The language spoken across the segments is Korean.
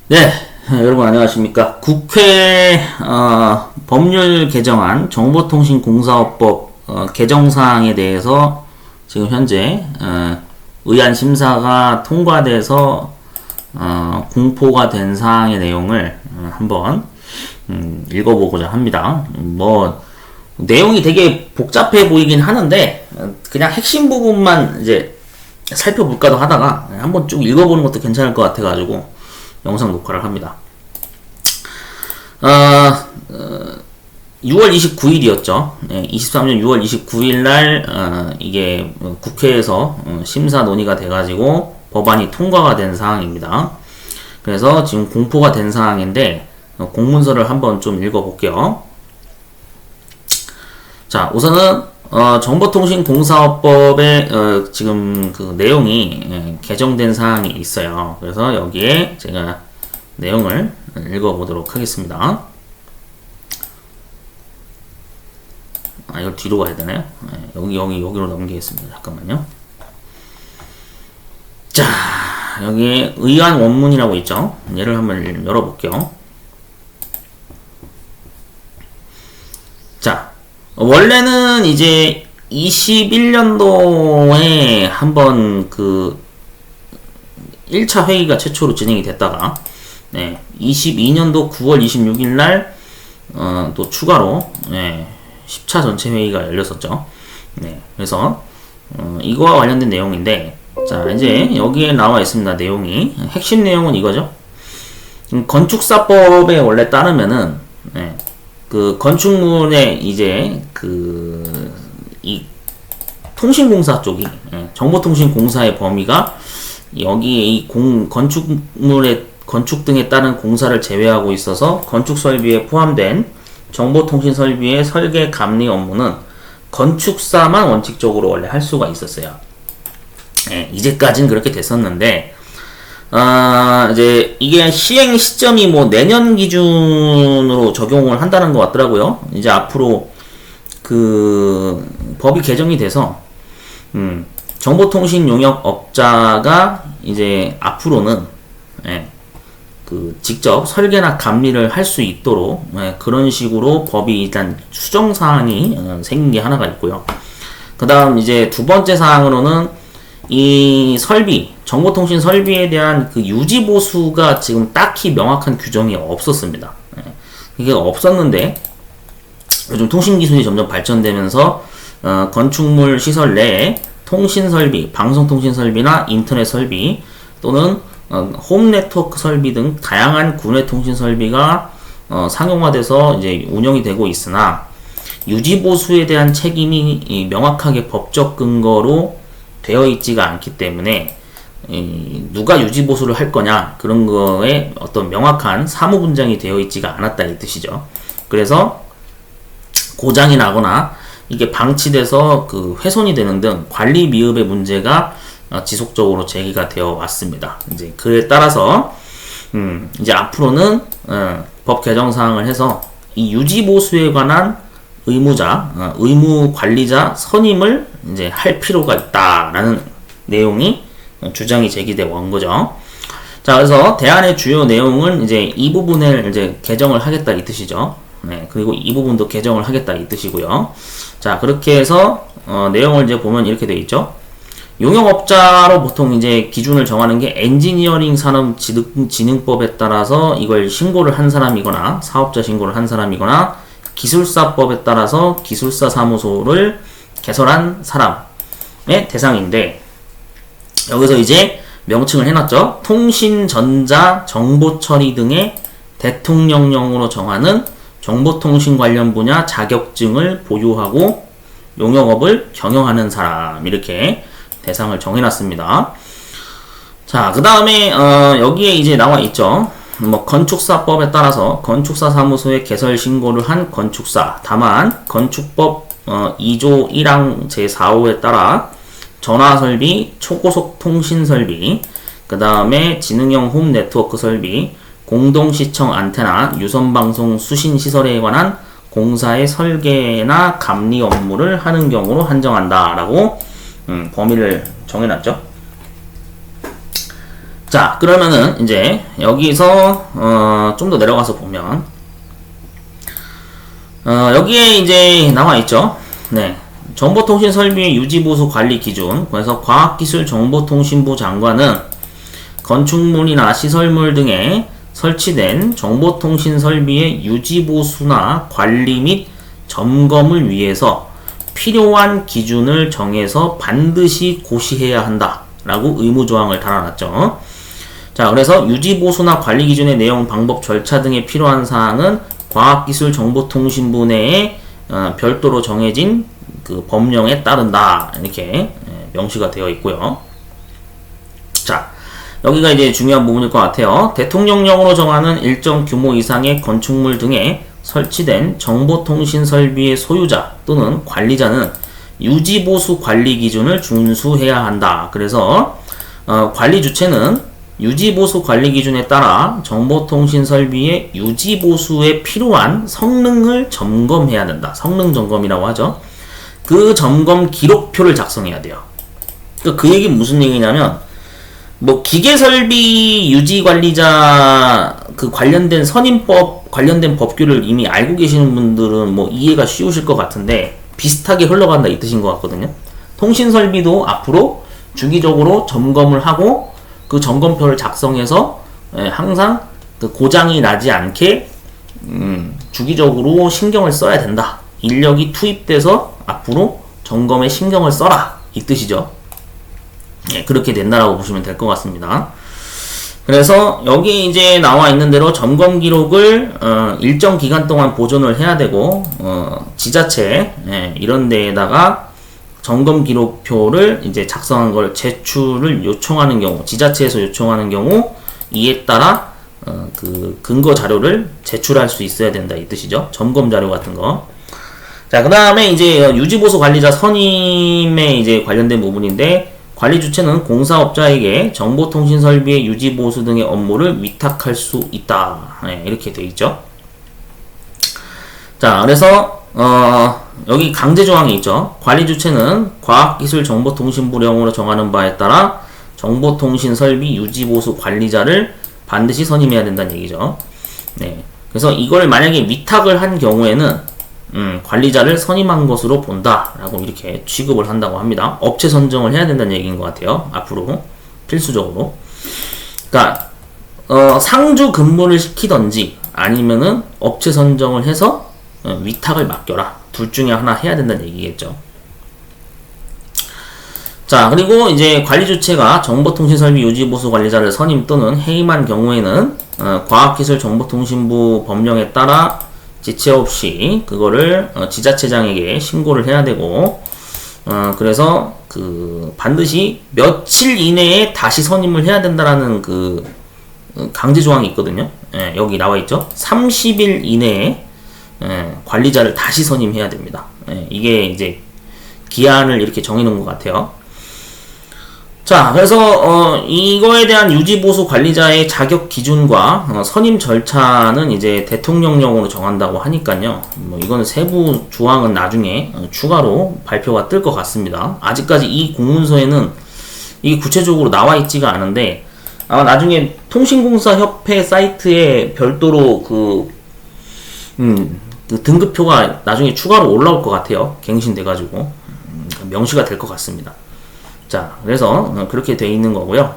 네, 여러분 안녕하십니까. 국회 법률 개정안 정보통신공사업법 개정사항에 대해서 지금 현재 의안 심사가 통과돼서 공포가 된 사항의 내용을 한번 읽어보고자 합니다. 뭐 내용이 되게 복잡해 보이긴 하는데 그냥 핵심 부분만 이제 살펴볼까도 하다가 한번 쭉 읽어보는 것도 괜찮을 것 같아가지고 영상 녹화를 합니다. 6월 29일이었죠. 23년 6월 29일 날 이게 국회에서 심사 논의가 돼가지고 법안이 통과가 된 사항입니다. 그래서 지금 공포가 된 사항인데 공문서를 한번 좀 읽어볼게요. 자, 우선은 정보통신공사업법에 지금 그 내용이 개정된 사항이 있어요. 그래서 여기에 제가 내용을 읽어보도록 하겠습니다. 이걸 뒤로 가야 되나요? 여기로 넘기겠습니다. 잠깐만요. 자, 여기에 의안 원문이라고 있죠. 얘를 한번 열어볼게요. 자, 원래는 이제 21년도에 한번 그 1차 회의가 최초로 진행이 됐다가 22년도 9월 26일 날 또 추가로 10차 전체 회의가 열렸었죠. 그래서 이거와 관련된 내용인데, 자 이제 여기에 나와 있습니다. 내용이 핵심 내용은 이거죠. 건축사법에 원래 따르면은 그 건축물의 이제 이 통신공사 쪽이 정보통신공사의 범위가 여기에 이 건축물의 건축 등에 따른 공사를 제외하고 있어서 건축 설비에 포함된 정보통신 설비의 설계 감리 업무는 건축사만 원칙적으로 원래 할 수가 있었어요. 이제까지는 그렇게 됐었는데 이제 이게 시행 시점이 뭐 내년 기준으로 적용을 한다는 것 같더라고요. 이제 앞으로 그 법이 개정이 돼서 정보통신 용역 업자가 이제 앞으로는 그 직접 설계나 감리를 할 수 있도록 그런 식으로 법이 일단 수정 사항이 생긴 게 하나가 있고요. 그다음 이제 두 번째 사항으로는 이 설비, 정보통신 설비에 대한 그 유지 보수가 지금 딱히 명확한 규정이 없었습니다. 이게 없었는데 요즘 통신 기술이 점점 발전되면서 건축물 시설 내에 통신 설비, 방송통신 설비나 인터넷 설비 또는 홈 네트워크 설비 등 다양한 구내 통신 설비가 상용화돼서 이제 운영이 되고 있으나 유지 보수에 대한 책임이 명확하게 법적 근거로 되어 있지가 않기 때문에 누가 유지 보수를 할 거냐 그런 거에 어떤 명확한 사무 분장이 되어 있지가 않았다 이 뜻이죠. 그래서 고장이 나거나 이게 방치돼서 그 훼손이 되는 등 관리 미흡의 문제가 지속적으로 제기가 되어 왔습니다. 이제 그에 따라서 이제 앞으로는 법 개정 사항을 해서 이 유지 보수에 관한 의무자, 의무 관리자 선임을 이제 할 필요가 있다라는 내용이 주장이 제기되어 온 거죠. 자, 그래서 대안의 주요 내용은 이제 이 부분을 이제 개정을 하겠다 이 뜻이죠. 그리고 이 부분도 개정을 하겠다 이 뜻이고요. 자, 그렇게 해서 내용을 이제 보면 이렇게 되어 있죠. 용역업자로 보통 이제 기준을 정하는 게 엔지니어링 산업진흥법에 따라서 이걸 신고를 한 사람이거나 사업자 신고를 한 사람이거나 기술사법에 따라서 기술사 사무소를 개설한 사람의 대상인데, 여기서 이제 명칭을 해놨죠. 통신, 전자, 정보 처리 등의 대통령령으로 정하는 정보통신 관련 분야 자격증을 보유하고 용역업을 경영하는 사람, 이렇게 대상을 정해놨습니다. 자, 그 다음에 여기에 이제 나와 있죠. 뭐 건축사법에 따라서 건축사 사무소에 개설 신고를 한 건축사, 다만 건축법 2조 1항 제4호에 따라 전화설비, 초고속 통신설비, 그 다음에 지능형 홈 네트워크 설비, 공동시청 안테나, 유선방송 수신시설에 관한 공사의 설계나 감리 업무를 하는 경우로 한정한다라고 범위를 정해놨죠. 자, 그러면은 이제 여기서 좀 더 내려가서 보면 여기에 이제 나와 있죠. 네. 정보통신 설비의 유지보수 관리 기준. 그래서 과학기술정보통신부 장관은 건축물이나 시설물 등에 설치된 정보통신 설비의 유지보수나 관리 및 점검을 위해서 필요한 기준을 정해서 반드시 고시해야 한다 라고 의무조항을 달아놨죠. 자, 그래서 유지보수나 관리 기준의 내용, 방법, 절차 등에 필요한 사항은 과학기술정보통신부 내에 별도로 정해진 그 법령에 따른다 이렇게 명시가 되어 있고요. 자, 여기가 이제 중요한 부분일 것 같아요. 대통령령으로 정하는 일정 규모 이상의 건축물 등에 설치된 정보통신 설비의 소유자 또는 관리자는 유지보수 관리 기준을 준수해야 한다. 그래서 관리 주체는 유지보수 관리 기준에 따라 정보통신 설비의 유지보수에 필요한 성능을 점검해야 된다. 성능 점검이라고 하죠. 그 점검 기록표를 작성해야 돼요. 그 얘기 무슨 얘기냐면, 뭐 기계설비 유지관리자 그 관련된 선임법 관련된 법규를 이미 알고 계시는 분들은 뭐 이해가 쉬우실 것 같은데 비슷하게 흘러간다 이 뜻인 것 같거든요. 통신설비도 앞으로 주기적으로 점검을 하고 그 점검표를 작성해서 항상 그 고장이 나지 않게 주기적으로 신경을 써야 된다. 인력이 투입돼서 앞으로 점검에 신경을 써라 이 뜻이죠. 그렇게 된다라고 보시면 될 것 같습니다. 그래서 여기 이제 나와 있는 대로 점검 기록을 일정 기간 동안 보존을 해야 되고 지자체 이런 데에다가 점검 기록표를 이제 작성한 걸 제출을 요청하는 경우, 지자체에서 요청하는 경우 이에 따라 그 근거 자료를 제출할 수 있어야 된다 이 뜻이죠. 점검 자료 같은 거. 자, 그 다음에 이제 유지보수 관리자 선임에 이제 관련된 부분인데, 관리 주체는 공사업자에게 정보통신 설비의 유지보수 등의 업무를 위탁할 수 있다. 이렇게 되어 있죠. 자, 그래서 여기 강제 조항이 있죠. 관리 주체는 과학기술정보통신부령으로 정하는 바에 따라 정보통신 설비 유지보수 관리자를 반드시 선임해야 된다는 얘기죠. 네. 그래서 이걸 만약에 위탁을 한 경우에는 관리자를 선임한 것으로 본다라고 이렇게 취급을 한다고 합니다. 업체 선정을 해야 된다는 얘기인 것 같아요. 앞으로 필수적으로. 그러니까 상주 근무를 시키던지 아니면은 업체 선정을 해서 위탁을 맡겨라. 둘 중에 하나 해야 된다는 얘기겠죠. 자, 그리고 이제 관리 주체가 정보통신설비 유지보수 관리자를 선임 또는 해임한 경우에는 과학기술정보통신부 법령에 따라 지체 없이 그거를 지자체장에게 신고를 해야 되고, 그래서 그 반드시 며칠 이내에 다시 선임을 해야 된다라는 그 강제 조항이 있거든요. 여기 나와 있죠. 30일 이내에 관리자를 다시 선임해야 됩니다. 이게 이제 기한을 이렇게 정해 놓은 것 같아요. 자, 그래서 이거에 대한 유지보수 관리자의 자격 기준과 선임 절차는 이제 대통령령으로 정한다고 하니까요. 뭐 이거는 세부 조항은 나중에 추가로 발표가 뜰 것 같습니다. 아직까지 이 공문서에는 이게 구체적으로 나와 있지가 않은데 아마 나중에 통신공사협회 사이트에 별도로 그 등급표가 나중에 추가로 올라올 것 같아요. 갱신돼가지고 명시가 될 것 같습니다. 자, 그래서 그렇게 돼 있는 거고요.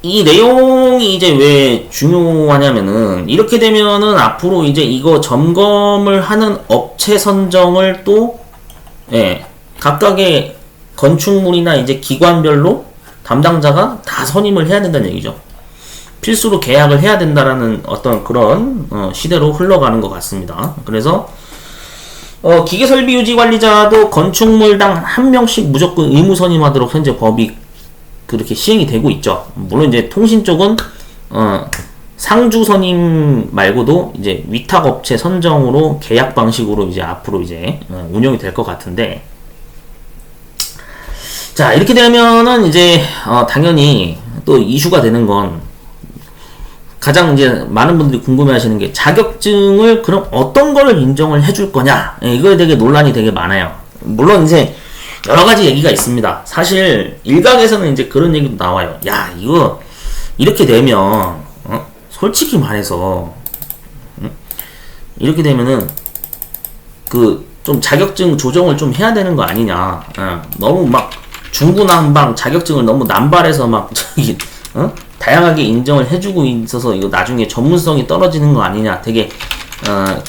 이 내용이 이제 왜 중요하냐면은 이렇게 되면은 앞으로 이제 이거 점검을 하는 업체 선정을 또 각각의 건축물이나 이제 기관별로 담당자가 다 선임을 해야 된다는 얘기죠. 필수로 계약을 해야 된다라는 어떤 그런 시대로 흘러가는 것 같습니다. 그래서 기계설비 유지관리자도 건축물당 한 명씩 무조건 의무 선임하도록 현재 법이 그렇게 시행이 되고 있죠. 물론 이제 통신 쪽은 상주 선임 말고도 이제 위탁업체 선정으로 계약 방식으로 이제 앞으로 이제 운영이 될 것 같은데, 자, 이렇게 되면은 이제 당연히 또 이슈가 되는 건 가장 이제 많은 분들이 궁금해하시는 게 자격증을 그럼 어떤 거를 인정을 해줄 거냐, 이거에 되게 논란이 되게 많아요. 물론 이제 여러 가지 얘기가 있습니다. 사실 일각에서는 이제 그런 얘기도 나와요. 야, 이거 이렇게 되면 솔직히 말해서 이렇게 되면은 그 좀 자격증 조정을 좀 해야 되는 거 아니냐. 너무 막 중구난방 자격증을 너무 남발해서 막 저기 다양하게 인정을 해주고 있어서 이거 나중에 전문성이 떨어지는 거 아니냐. 되게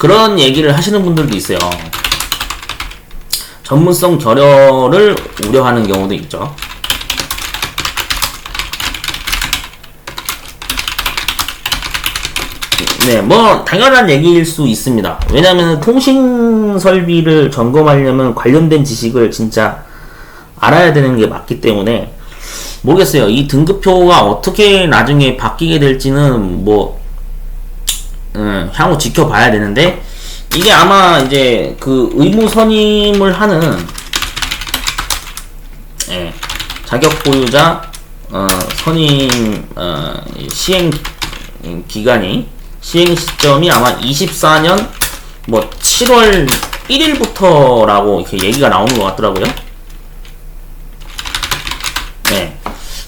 그런 얘기를 하시는 분들도 있어요. 전문성 결여를 우려하는 경우도 있죠. 네, 뭐 당연한 얘기일 수 있습니다. 왜냐하면 통신 설비를 점검하려면 관련된 지식을 진짜 알아야 되는 게 맞기 때문에 모르겠어요. 이 등급표가 어떻게 나중에 바뀌게 될지는 뭐 향후 지켜봐야 되는데, 이게 아마 이제 그 의무 선임을 하는 자격 보유자 선임 시행 기간이 시행 시점이 아마 24년 뭐 7월 1일부터라고 이렇게 얘기가 나오는 것 같더라고요. 네.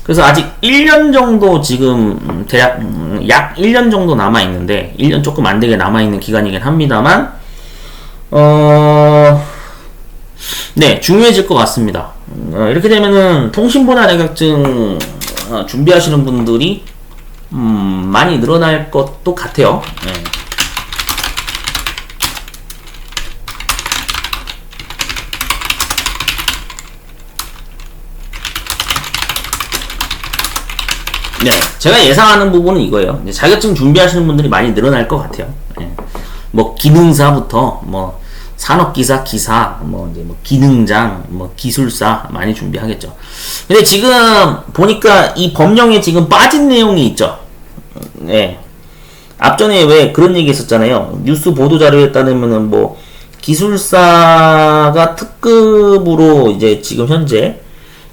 그래서 아직 1년 정도 지금 대략 약 1년 정도 남아 있는데, 1년 조금 안 되게 남아 있는 기간이긴 합니다만, 네, 중요해질 것 같습니다. 이렇게 되면은 통신분야 자격증 준비하시는 분들이 많이 늘어날 것도 같아요. 네. 네, 제가 예상하는 부분은 이거예요. 이제 자격증 준비하시는 분들이 많이 늘어날 것 같아요. 네. 뭐 기능사부터 뭐 산업기사, 기사, 뭐 이제 뭐 기능장, 뭐 기술사 많이 준비하겠죠. 근데 지금 보니까 이 법령에 지금 빠진 내용이 있죠. 네. 앞전에 왜 그런 얘기 했었잖아요. 뉴스 보도 자료에 따르면은 뭐 기술사가 특급으로 이제 지금 현재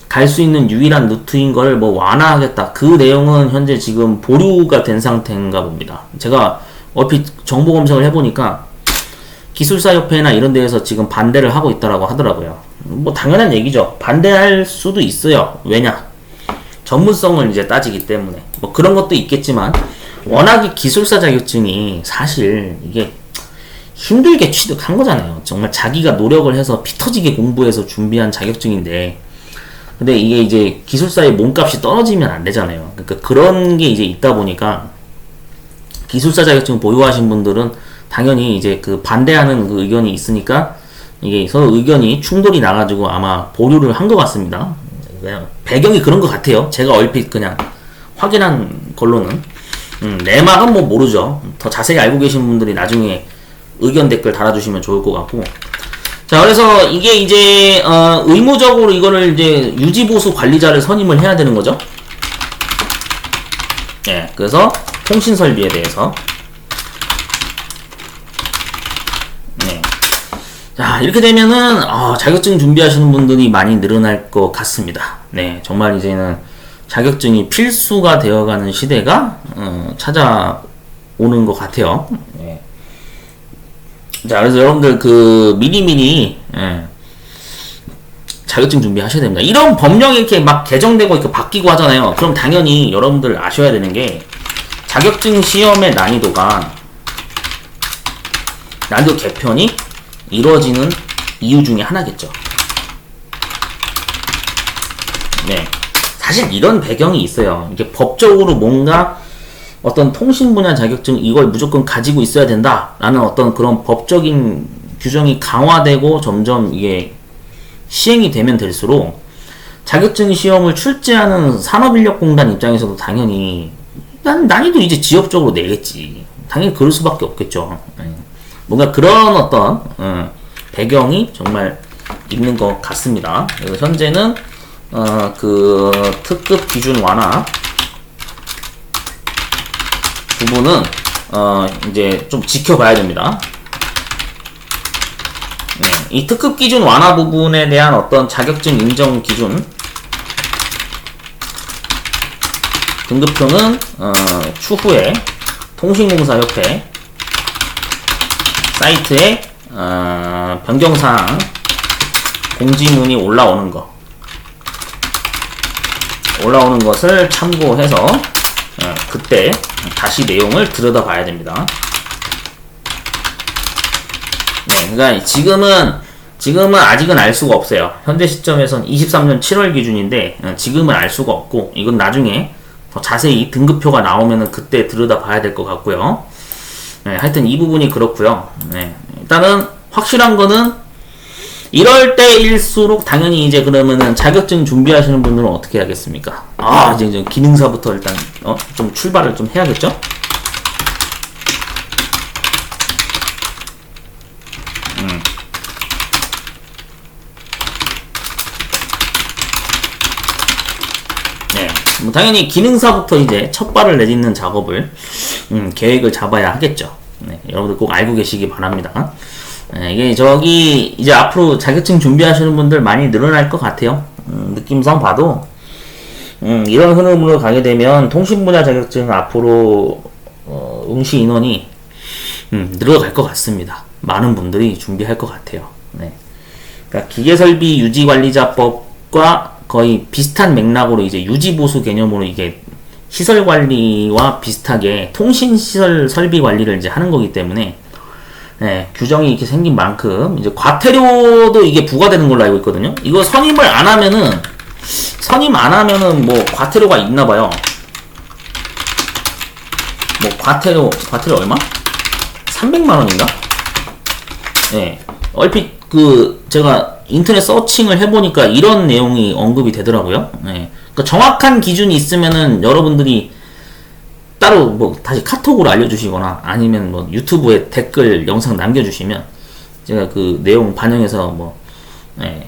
갈 수 있는 유일한 루트인 걸 뭐 완화하겠다. 그 내용은 현재 지금 보류가 된 상태인가 봅니다. 제가 얼핏 정보 검색을 해보니까 기술사협회나 이런 데에서 지금 반대를 하고 있다라고 하더라고요. 뭐 당연한 얘기죠. 반대할 수도 있어요. 왜냐? 전문성을 이제 따지기 때문에. 뭐 그런 것도 있겠지만, 워낙에 기술사 자격증이 사실 이게 힘들게 취득한 거잖아요. 정말 자기가 노력을 해서 피 터지게 공부해서 준비한 자격증인데, 근데 이게 이제 기술사의 몸값이 떨어지면 안 되잖아요. 그러니까 그런 게 이제 있다 보니까 기술사 자격증 보유하신 분들은 당연히 이제 그 반대하는 그 의견이 있으니까 이게 서로 의견이 충돌이 나가지고 아마 보류를 한 것 같습니다. 배경이 그런 것 같아요. 제가 얼핏 그냥 확인한 걸로는. 내막은 뭐 모르죠. 더 자세히 알고 계신 분들이 나중에 의견 댓글 달아주시면 좋을 것 같고. 자, 그래서 이게 이제 의무적으로 이거를 이제 유지보수 관리자를 선임을 해야 되는 거죠. 예, 그래서 통신 설비에 대해서. 네. 자, 이렇게 되면은 자격증 준비하시는 분들이 많이 늘어날 것 같습니다. 네, 정말 이제는 자격증이 필수가 되어가는 시대가 찾아오는 것 같아요. 네. 자, 그래서 여러분들 미리미리 자격증 준비하셔야 됩니다. 이런 법령이 이렇게 막 개정되고 이렇게 바뀌고 하잖아요. 그럼 당연히 여러분들 아셔야 되는 게, 자격증 시험의 난이도 개편이 이루어지는 이유 중에 하나겠죠. 네. 사실 이런 배경이 있어요. 이게 법적으로 뭔가 어떤 통신 분야 자격증 이걸 무조건 가지고 있어야 된다라는 어떤 그런 법적인 규정이 강화되고 점점 이게 시행이 되면 될수록 자격증 시험을 출제하는 산업인력공단 입장에서도 당연히 난이도 이제 지역적으로 내겠지. 당연히 그럴 수밖에 없겠죠. 뭔가 그런 어떤 배경이 정말 있는 것 같습니다. 그래서 현재는 그 특급 기준 완화 부분은 이제 좀 지켜봐야 됩니다. 네, 이 특급 기준 완화 부분에 대한 어떤 자격증 인정 기준 등급표는 추후에 통신공사협회 사이트에 변경사항 공지문이 올라오는 것을 참고해서 그때 다시 내용을 들여다봐야 됩니다. 네, 그러니까 지금은 아직은 알 수가 없어요. 현재 시점에선 23년 7월 기준인데 지금은 알 수가 없고, 이건 나중에 더 자세히 등급표가 나오면은 그때 들여다봐야 될 것 같고요. 네, 하여튼 이 부분이 그렇고요. 네, 일단은 확실한 거는 이럴 때일수록 당연히 이제 그러면은 자격증 준비하시는 분들은 어떻게 하겠습니까? 이제 기능사부터 일단 좀 출발을 좀 해야겠죠? 네, 뭐 당연히 기능사부터 이제 첫 발을 내딛는 작업을 계획을 잡아야 하겠죠. 네, 여러분들 꼭 알고 계시기 바랍니다. 네, 이게 이제 앞으로 자격증 준비하시는 분들 많이 늘어날 것 같아요. 느낌상 봐도 이런 흐름으로 가게 되면 통신 분야 자격증 앞으로 응시 인원이 늘어갈 것 같습니다. 많은 분들이 준비할 것 같아요. 네. 그러니까 기계설비 유지관리자법과 거의 비슷한 맥락으로 이제 유지보수 개념으로 이게 시설 관리와 비슷하게 통신 시설 설비 관리를 이제 하는 거기 때문에, 네, 규정이 이렇게 생긴 만큼 이제 과태료도 이게 부과되는 걸로 알고 있거든요. 이거 선임 안 하면은 뭐 과태료가 있나 봐요. 뭐 과태료 얼마? 300만 원인가? 네. 얼핏 제가 인터넷 서칭을 해보니까 이런 내용이 언급이 되더라고요. 네. 그러니까 정확한 기준이 있으면은 여러분들이 따로 뭐 다시 카톡으로 알려주시거나 아니면 뭐 유튜브에 댓글 영상 남겨주시면 제가 그 내용 반영해서 뭐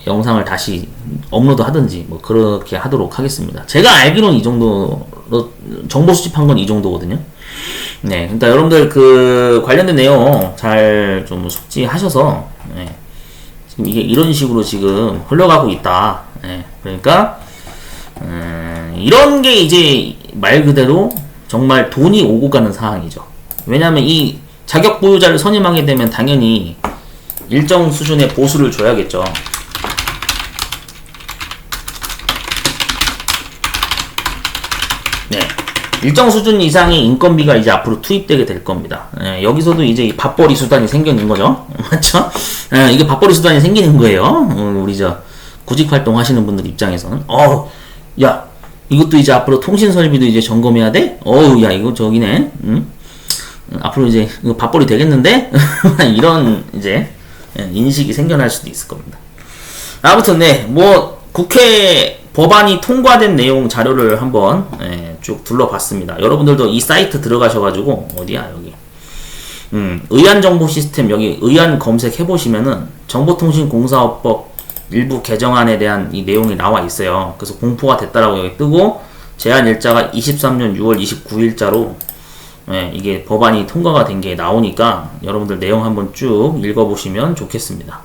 영상을 다시 업로드 하든지 뭐 그렇게 하도록 하겠습니다. 제가 알기로는 이 정도로 정보 수집한 건 이 정도거든요. 네, 그러니까 여러분들 그 관련된 내용 잘 좀 숙지하셔서, 지금 이게 이런 식으로 지금 흘러가고 있다. 그러니까 이런 게 이제 말 그대로 정말 돈이 오고 가는 상황이죠. 왜냐하면 이 자격 보유자를 선임하게 되면 당연히 일정 수준의 보수를 줘야겠죠. 네, 일정 수준 이상의 인건비가 이제 앞으로 투입되게 될 겁니다. 여기서도 이제 밥벌이 수단이 생기는 거죠. 맞죠? 이게 밥벌이 수단이 생기는 거예요. 우리 구직 활동 하시는 분들 입장에서는 야, 이것도 이제 앞으로 통신 설비도 이제 점검해야 돼? 야, 이거 저기네. 앞으로 이제 이거 밥벌이 되겠는데? 이런 이제 인식이 생겨날 수도 있을 겁니다. 아무튼 뭐 국회 법안이 통과된 내용 자료를 한번 쭉 둘러봤습니다. 여러분들도 이 사이트 들어가셔가지고 어디야 여기 의안정보시스템 여기 의안 검색해보시면은 정보통신공사업법 일부 개정안에 대한 이 내용이 나와 있어요. 그래서 공포가 됐다라고 여기 뜨고 제한 일자가 23년 6월 29일자로 이게 법안이 통과가 된 게 나오니까 여러분들 내용 한번 쭉 읽어보시면 좋겠습니다.